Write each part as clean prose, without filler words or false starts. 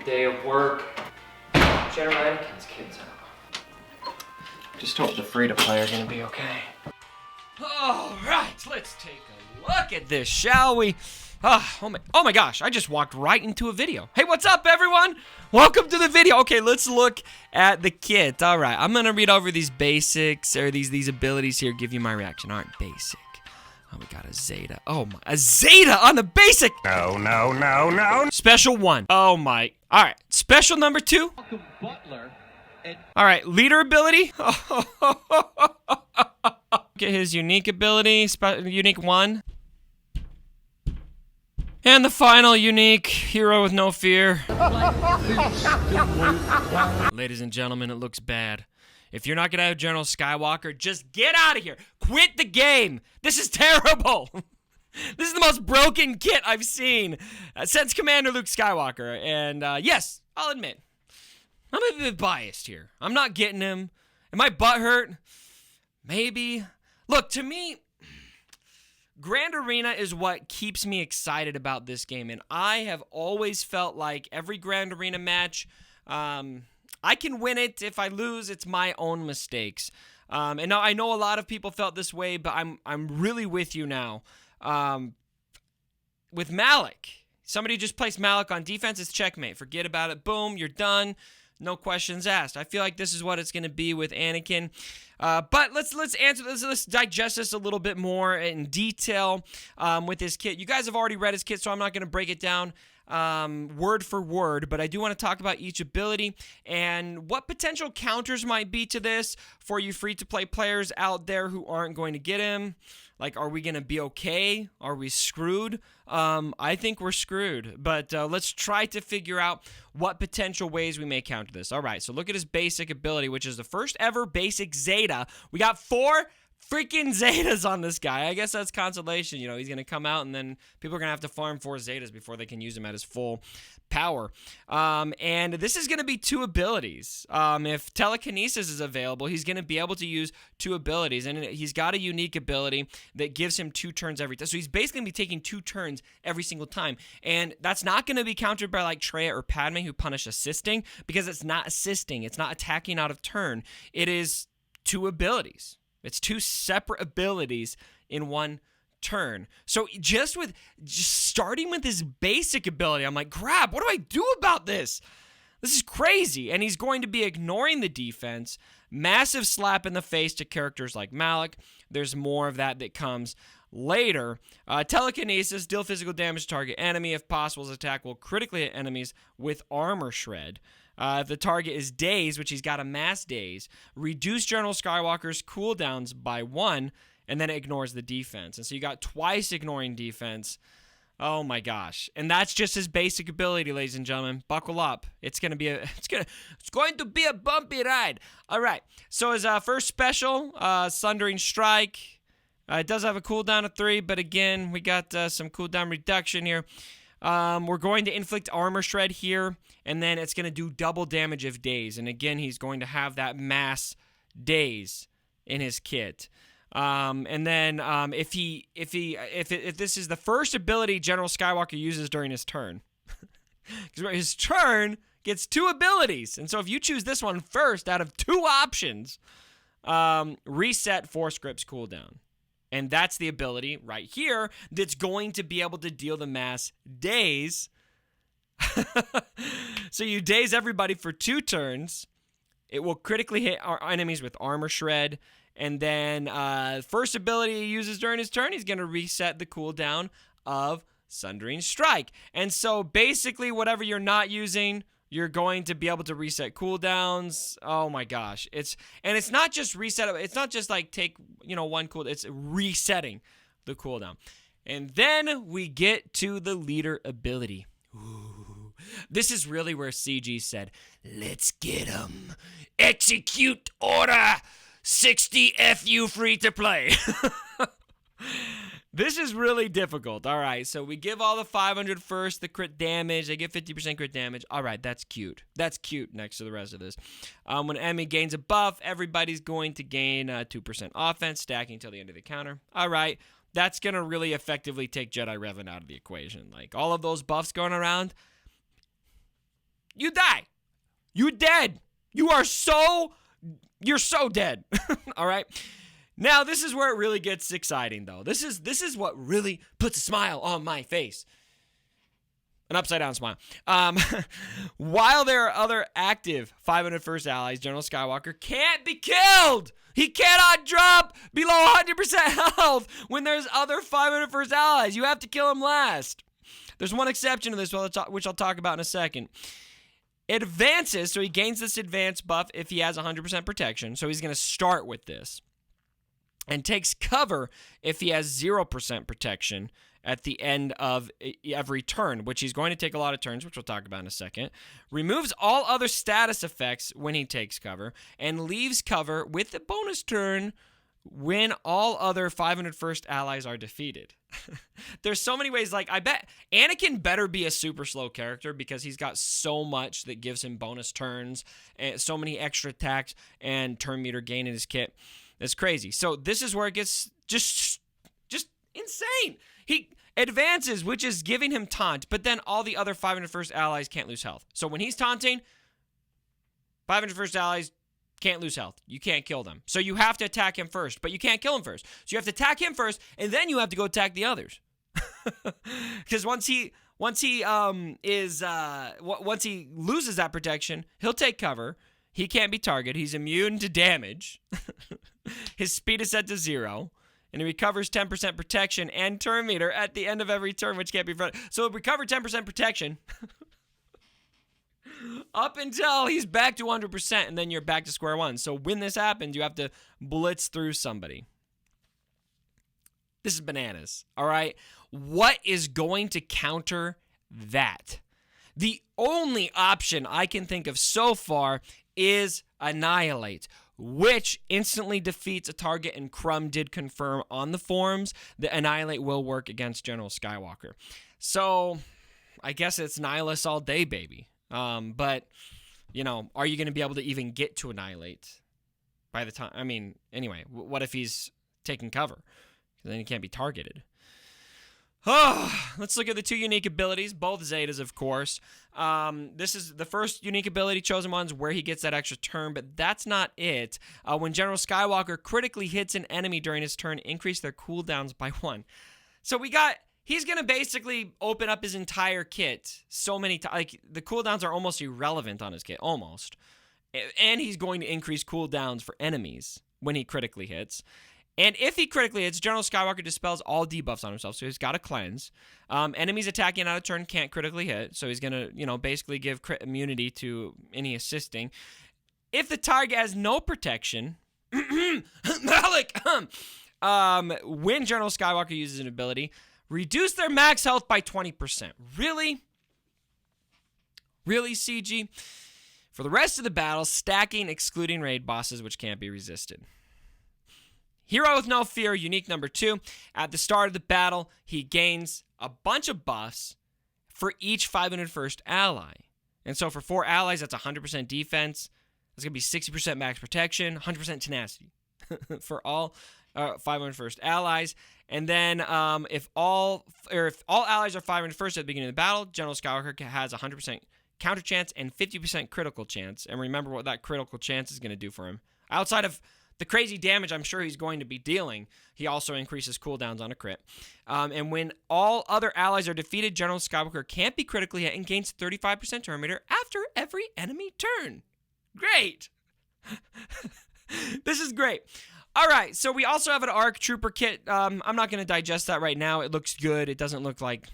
day of work. General Anakin's kids out. Just hope the free-to-play are gonna be okay. Alright, let's take a look at this, shall we? Oh my gosh, I just walked right into a video. Hey, what's up, everyone? Welcome to the video. Okay, let's look at the kit. All right, I'm gonna read over these basics, or these abilities here, give you my reaction. All right, basic. Oh, we got a Zeta. Oh my, a Zeta on the basic! No. Special 1. Oh my. All right, special number 2. All right, leader ability. Get his unique ability, unique 1. And the final unique hero with no fear. Ladies and gentlemen, it looks bad. If you're not gonna have General Skywalker, just get out of here. Quit the game. This is terrible. This is the most broken kit I've seen since Commander Luke Skywalker. And yes, I'll admit, I'm a bit biased here. I'm not getting him. Am I butthurt? Maybe. Look, to me, Grand Arena is what keeps me excited about this game, and I have always felt like every Grand Arena match, I can win it. If I lose, it's my own mistakes. And now I know a lot of people felt this way, but I'm really with you now. With Malik, somebody just placed Malik on defense. It's checkmate. Forget about it. Boom, you're done. No questions asked. I feel like this is what it's going to be with Anakin. But let's answer this. Let's digest this a little bit more in detail with this kit. You guys have already read his kit, so I'm not going to break it down word for word, but I do want to talk about each ability and what potential counters might be to this for you free-to-play players out there who aren't going to get him. Like, are we going to be okay? Are we screwed? I think we're screwed, but let's try to figure out what potential ways we may counter this. All right, so look at his basic ability, which is the first ever basic Zeta. We got 4 freaking Zetas on this guy. I guess that's consolation. You know, he's going to come out, and then people are going to have to farm 4 Zetas before they can use him at his full power. And this is going to be 2 abilities. If telekinesis is available, he's going to be able to use 2 abilities, and he's got a unique ability that gives him 2 turns every time. So he's basically going to be taking 2 turns every single time, and that's not going to be countered by like Traya or Padme, who punish assisting, because it's not assisting. It's not attacking out of turn. It is 2 abilities. It's 2 separate abilities in 1 turn. So just starting with his basic ability, I'm like, crap, what do I do about this? This is crazy. And he's going to be ignoring the defense. Massive slap in the face to characters like Malik. There's more of that comes later. Telekinesis, deal physical damage to target enemy. If possible, his attack will critically hit enemies with armor shred. If the target is dazed, which he's got a mass daze, reduce General Skywalker's cooldowns by 1, and then it ignores the defense. And so you got twice ignoring defense. Oh my gosh. And that's just his basic ability, ladies and gentlemen. Buckle up. It's going to be a bumpy ride. All right. So his first special, Sundering Strike. It does have a cooldown of 3, but again, we got some cooldown reduction here. We're going to inflict armor shred here, and then it's going to do double damage if dazed. And again, he's going to have that mass daze in his kit. And then if this is the first ability General Skywalker uses during his turn, because his turn gets 2 abilities, and so if you choose this one first out of 2 options, reset Force Grip's cooldown. And that's the ability right here that's going to be able to deal the mass daze. So you daze everybody for 2 turns. It will critically hit our enemies with armor shred. And then first ability he uses during his turn, he's going to reset the cooldown of Sundering Strike. And so basically whatever you're not using, you're going to be able to reset cooldowns. Oh my gosh. It's not just reset. It's not just like take, 1 cooldown. It's resetting the cooldown. And then we get to the leader ability. Ooh. This is really where CG said, let's get him. Execute order 60 FU free to play. This is really difficult. All right, so we give all the 500 first, the crit damage. They get 50% crit damage. All right, that's cute. That's cute next to the rest of this. When an enemy gains a buff, everybody's going to gain 2% offense, stacking until the end of the counter. All right, that's going to really effectively take Jedi Revan out of the equation. Like, all of those buffs going around, you die. You dead. You're so dead. All right. Now, this is where it really gets exciting, though. This is what really puts a smile on my face. An upside-down smile. While there are other active 501st allies, General Skywalker can't be killed. He cannot drop below 100% health when there's other 501st allies. You have to kill him last. There's one exception to this, which I'll talk about in a second. It advances, so he gains this advanced buff if he has 100% protection. So he's going to start with this. And takes cover if he has 0% protection at the end of every turn, which he's going to take a lot of turns, which we'll talk about in a second. Removes all other status effects when he takes cover, and leaves cover with the bonus turn when all other 501st allies are defeated. There's so many ways. Like, I bet Anakin better be a super slow character because he's got so much that gives him bonus turns, and so many extra attacks and turn meter gain in his kit. It's crazy. So this is where it gets just insane. He advances, which is giving him taunt, but then all the other 501st allies can't lose health. So when he's taunting, 501st allies can't lose health. You can't kill them. So you have to attack him first, but you can't kill him first. So you have to attack him first, and then you have to go attack the others. Because once he loses that protection, he'll take cover. He can't be targeted. He's immune to damage. His speed is set to 0. And he recovers 10% protection and turn meter at the end of every turn, which can't be front. So he'll recover 10% protection up until he's back to 100%, and then you're back to square one. So when this happens, you have to blitz through somebody. This is bananas, all right? What is going to counter that? The only option I can think of so far is Annihilate, which instantly defeats a target, and Crumb did confirm on the forums that Annihilate will work against General Skywalker. So I guess it's Nihilus all day, baby. But, you know, are you going to be able to even get to Annihilate by the time? I mean, anyway, what if he's taking cover? Then he can't be targeted. Oh, let's look at the two unique abilities, both Zetas, of course. This is the first unique ability, Chosen Ones, where he gets that extra turn, but that's not it. When General Skywalker critically hits an enemy during his turn, increase their cooldowns by 1. So he's going to basically open up his entire kit so many times. Like, the cooldowns are almost irrelevant on his kit, almost. And he's going to increase cooldowns for enemies when he critically hits. And if he critically hits, General Skywalker dispels all debuffs on himself, so he's got to cleanse. Enemies attacking out of turn can't critically hit, so he's going to, basically give crit immunity to any assisting. If the target has no protection, Malik, when General Skywalker uses an ability, reduce their max health by 20%. Really? Really, CG? For the rest of the battle, stacking, excluding raid bosses, which can't be resisted. Hero with No Fear, unique number 2. At the start of the battle, he gains a bunch of buffs for each 501st ally. And so for 4 allies, that's 100% defense. That's going to be 60% max protection, 100% tenacity for all 501st allies. And then if all allies are 501st at the beginning of the battle, General Skywalker has 100% counter chance and 50% critical chance. And remember what that critical chance is going to do for him. Outside of the crazy damage I'm sure he's going to be dealing, he also increases cooldowns on a crit. And when all other allies are defeated, General Skywalker can't be critically hit and gains 35% turn meter after every enemy turn. Great. This is great. All right, so we also have an ARC Trooper kit. I'm not going to digest that right now. It looks good. It doesn't look like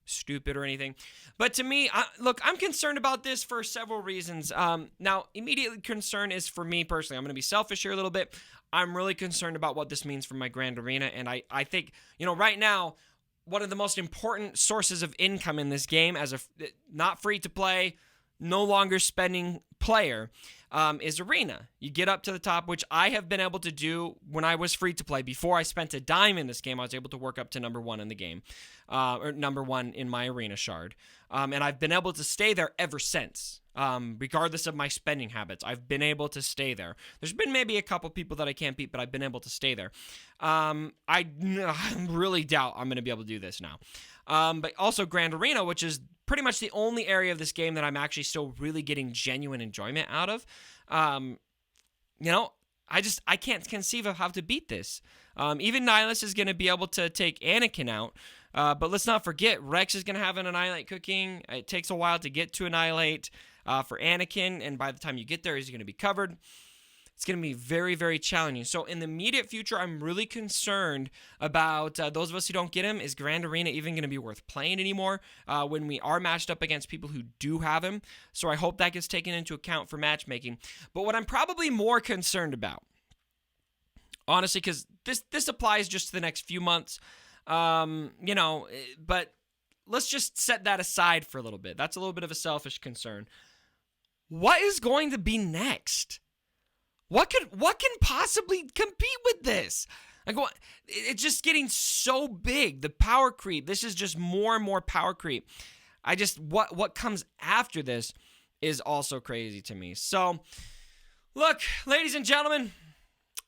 stupid or anything. But to me, look, I'm concerned about this for several reasons. Now, immediately concern is for me personally. I'm going to be selfish here a little bit. I'm really concerned about what this means for my Grand Arena. And I think, right now, one of the most important sources of income in this game as a not free to play, no longer spending player is Arena. You get up to the top, which I have been able to do when I was free to play. Before I spent a dime in this game, I was able to work up to number 1 in the game, or number 1 in my Arena shard. And I've been able to stay there ever since, regardless of my spending habits. I've been able to stay there. There's been maybe a couple people that I can't beat, but I've been able to stay there. I really doubt I'm going to be able to do this now. But also Grand Arena, which is pretty much the only area of this game that I'm actually still really getting genuine enjoyment out of. You know, I can't conceive of how to beat this. Even Nihilus is going to be able to take Anakin out. But let's not forget, Rex is going to have an Annihilate cooking. It takes a while to get to Annihilate for Anakin, and by the time you get there, he's going to be covered. It's going to be very, very challenging. So in the immediate future, I'm really concerned about those of us who don't get him. Is Grand Arena even going to be worth playing anymore when we are matched up against people who do have him? So I hope that gets taken into account for matchmaking. But what I'm probably more concerned about, honestly, because this applies just to the next few months, you know, but let's just set that aside for a little bit. That's a little bit of a selfish concern. What is going to be next? What can possibly compete with this? Like, it's just getting so big. The power creep. This is just more and more power creep. What comes after this is also crazy to me. So, look, ladies and gentlemen,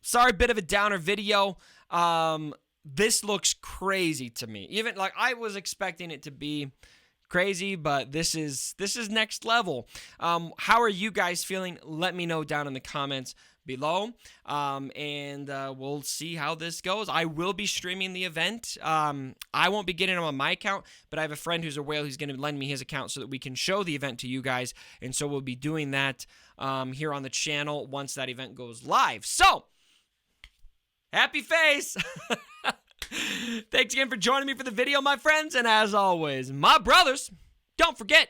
sorry, bit of a downer video. This looks crazy to me. Even like I was expecting it to be crazy, but this is next level. How are you guys feeling? Let me know down in the comments below, and we'll see how this goes. I will be streaming the event. I won't be getting them on my account, but I have a friend who's a whale who's going to lend me his account so that we can show the event to you guys, and so we'll be doing that here on the channel once that event goes live. So, happy face! Thanks again for joining me for the video, my friends, and as always, my brothers, don't forget,